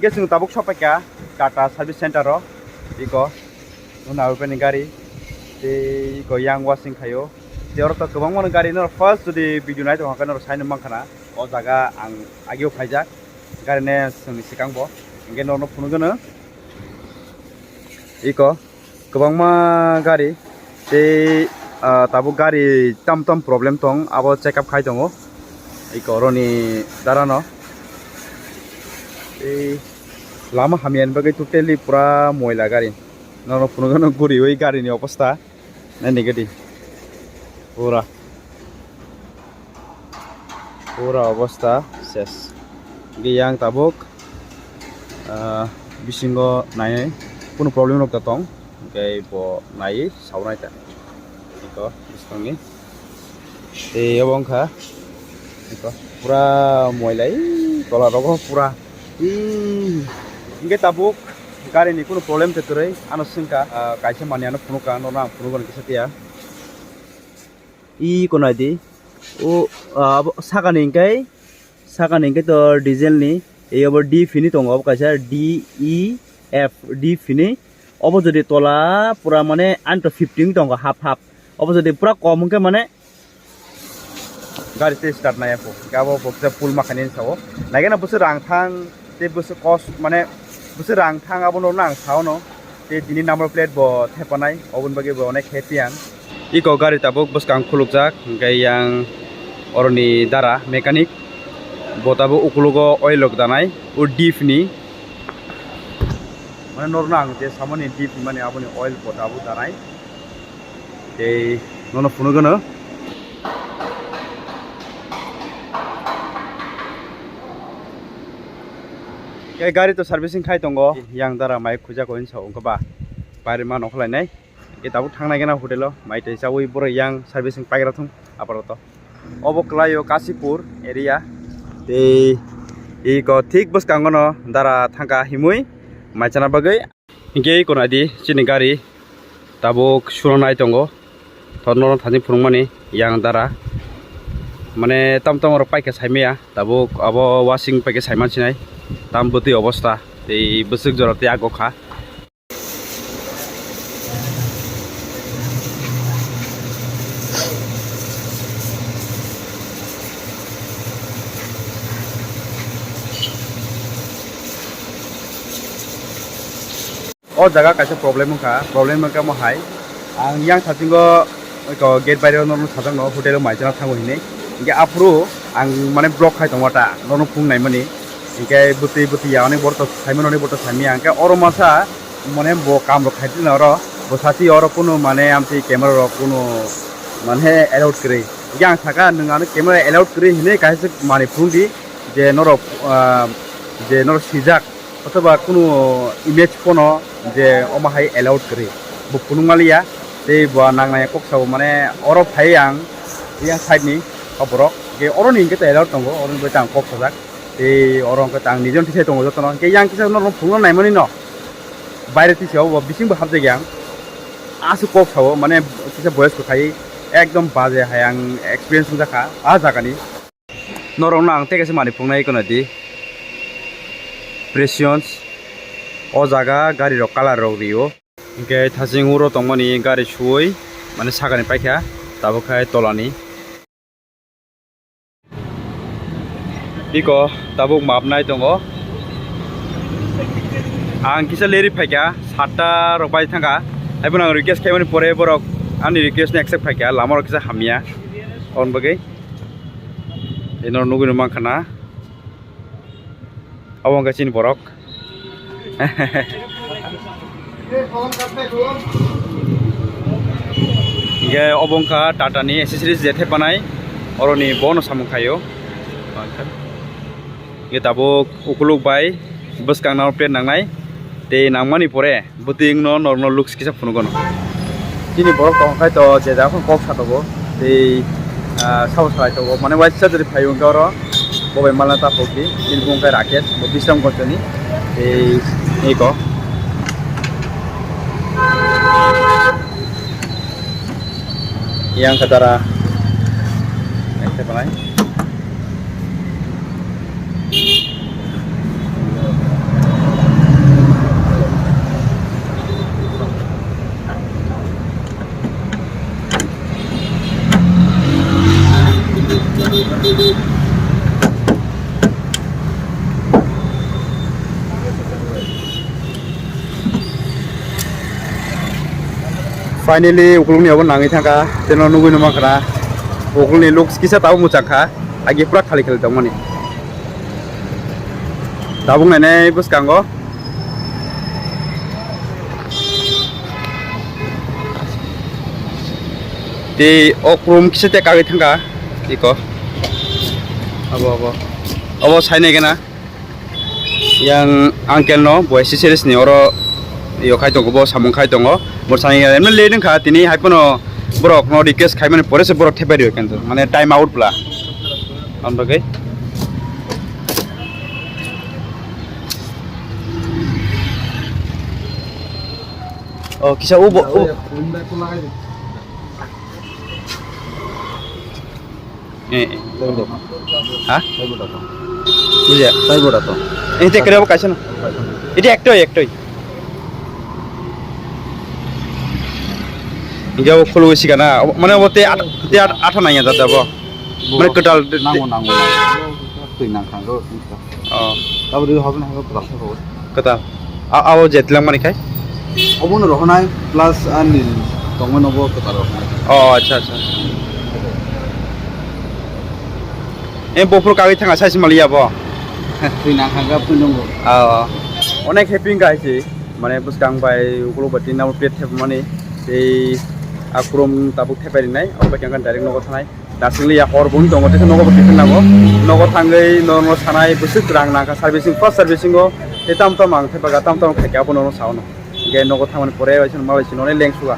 Guessing tabuk shop kya Tata service center ro iko una open gari te iko yang washing khayo te oro to kobang mon gari no first di video nai to hakan ro sign mangkhana o jaga ang ageu phaijak gari ne sungni sikang bo nge no phunu gono iko kobang ma gari te tabuk gari tam problem tong abo check up khai tongo iko roni darano lama hamian bagai totally pura moila gari nono punogono guri oi gari ni অবস্থা nani gadi pura অবস্থা শেষ giyang tabuk bisingo nai কোনো problem nok tong gai bo nai saunai ta iko bistongi abong kha iko pura moilai tola rogo pura Inge tabuk gari ni kuno problem te turai ano singka kaisa maniano punuka no na punugon kisatia kono di o saga ningkai to diesel ni ei obor d fini tongo kaisa d e f d fini obo jodi tola pura mane anto 15 tongo half obo jodi pura kom ke mane gari te start na yapo gabo boksa full makhanin sawo nagena busu rang thang te busu cost mane busu rang thang abono nang saono te dini number plate bo thepanai obon bage bo onek happyan iko gari tabuk bus kang khulukjak yang oroni dara mechanic botabu ukulugo oil lok danai o deep ni mane nornang te samani deep mane aboni oil botabu danai te nono punugono gari to servicing khai tongo yang dara mai khuja ko insa ongka ba bari ma nokhlai nai tabu thangnai gena hotelo mai te chawi boro yang servicing paigra thung aparato obo klayo kasipur area te ko thik bus kangono dara thangka himui mai chana bagai ge kona di chini gari tabuk suronai tongo thorno thani phurungmani yang dara মানে tamtam ro paike saimea tabuk abo washing paike saiman sinai tambuti অবস্থা এই বসুক জরতে আগখা o jaga kaisa problem ka mo hai ang yang thatingo ko gate bayre no thajang no hotel mai jana thango hine ge apro ang mane block khai tongota no phung nai mani Ingke buti ya oni borto Simon oni borto sami angke oro masa mane bo kam ro khaiti na ro bo sati oro kuno mane amti camera ro kuno mane allowed kre yang thaka nungano camera allowed kre hine kaise mane phungdi je noro sijak অথবা kuno image pono je oma hai allowed kre bo punungalia te bo nangnai koksa mane oro phai ang yang side ni oborok ge oro ni ingke allowed tongo oro bo tang koksa jak orang kata ang nijon tisai tongo jotono ke yang kisa no phungno nai mani no baire tisao bising bo habje yang asu kok sawo mane kisa boys ko khai ekdom baje hayang experience jaka a jagani norong nang te kese mani phungnai kono di pressions o jaga gari ro color ro rio ke thasing uro tongmani gari suoi mane sagani paikha tabo khai tolani iko tabuk mapnai tongo ang kisa leri phaikya satta robai thanga aibon ang request khaimani pore borok ani request ni accept phaikya lamar kisa hamia on bagai enor nuguni mangkhana awang gachin borok ge obongka tata ni accessories jethe panai oroni bono samukhayo ge tabuk ukuluk bai bus kang na plate nangnai te nangmani pore buting no normal looks kisa phunugono tini borok tong khai to je da khon kok satogo te sau sai to mane wai sajari phayung garo bobai malata pokki ilbung kai rakesh bo bisram kontani te ko yang katara este panai Finally ukulung ni abon nangi thangka teno nugui numa khara ukulung ni looks kisa tabu muchakha agi pura khali khali tongmani tabung nai buskango di okrum kisa te kagi thangka iko abo saine gena yang uncle no boy series ni oro yo khai tongo bo samung khai tongo bor sani emne le nang kha tini haipono borok no request khai mane pore se borok thepari ho kanto mane time out pla ambagai oh kisa ubo ha বুঝা তাই বড় তো এইতে করে কাছে না এটা একটাই ইজাও খোলো সিগানা মানে ওতে আঠা নাই যা যাব মানে কোটাল নাঙ্গো তুই না খাঙ্গো তারপরে হবে না হবে প্লাস হবে কোটা আও জেতলাম মানে খাই অবন রহনাই প্লাস আর নীল তঙ্গ নব কোটা রহনাই আচ্ছা এ বপুর কাগজ থাকা সাইজ মালিয়া ব তুই না খাঙ্গা পুনঙ্গো অনেক হ্যাপিং গাইছি মানে বুসকাং বাই উগুলো বাতি নাও প্লেট থেপ মানে এই আক্রম তাবুক থেপারি নাই অবাই কাঙ্গান ডাইরেক্ট নগদ থানাই দাসিংলি ইয়া হর বন দङ তেছে নগদ টিফিন নাগো নগদ থাঙ্গै নরমাল সানাই বুসুক রাং নাকা সার্ভিসিং ফার্স্ট সার্ভিসিং ও তেতাম তাম আং থেপাগা তাম তাম খাইকা বনো সাউনো গে নগদ থামানে পরে আইছেন মালাইছি ননে লেংসুয়া